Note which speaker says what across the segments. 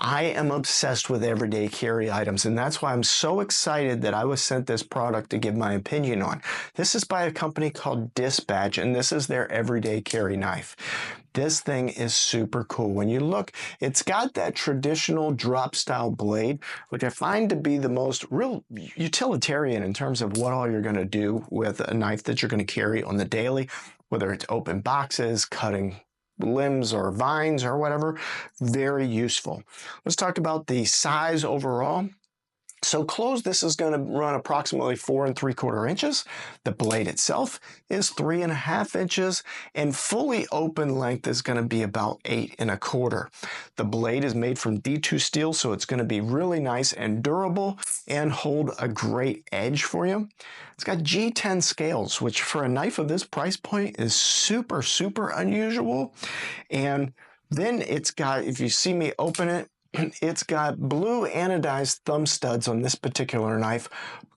Speaker 1: I am obsessed with everyday carry items, and that's why I'm so excited that I was sent this product to give my opinion on. This is by a company called Dispatch, and this is their everyday carry knife. This thing is super cool. When you look, it's got that traditional drop style blade, which I find to be the most real utilitarian in terms of what all you're going to do with a knife that you're going to carry on the daily, whether it's open boxes, cutting limbs or vines or whatever. Very useful. Let's talk about the size overall. So closed, this is going to run approximately 4 3/4 inches. The blade itself is 3.5 inches, and fully open length is going to be about 8 1/4. The blade is made from D2 steel, so it's going to be really nice and durable and hold a great edge for you. It's got G10 scales, which for a knife of this price point is super, super unusual. And then it's got, if you see me open it, it's got blue anodized thumb studs on this particular knife,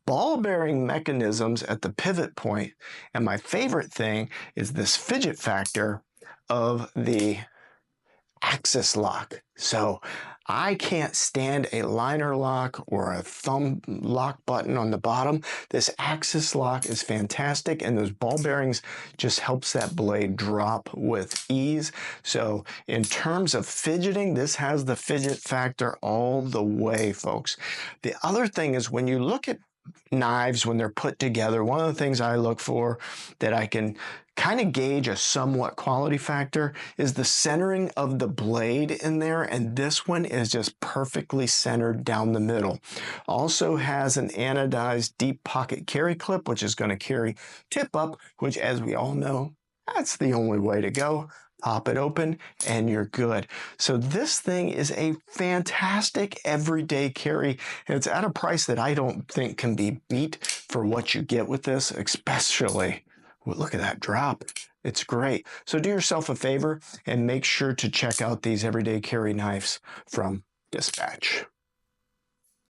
Speaker 1: ball bearing mechanisms at the pivot point, and my favorite thing is this fidget factor of the axis lock. So I can't stand a liner lock or a thumb lock button on the bottom. This axis lock is fantastic, and those ball bearings just helps that blade drop with ease. So in terms of fidgeting, this has the fidget factor all the way, folks. The other thing is when you look at knives when they're put together, one of the things I look for that I can kind of gauge a somewhat quality factor is the centering of the blade in there, and this one is just perfectly centered down the middle. Also has an anodized deep pocket carry clip, which is going to carry tip up, which, as we all know, that's the only way to go. Pop it open and you're good. So this thing is a fantastic everyday carry, and it's at a price that I don't think can be beat for what you get with this, especially, well, look at that drop. It's great. So do yourself a favor and make sure to check out these everyday carry knives from Dispatch.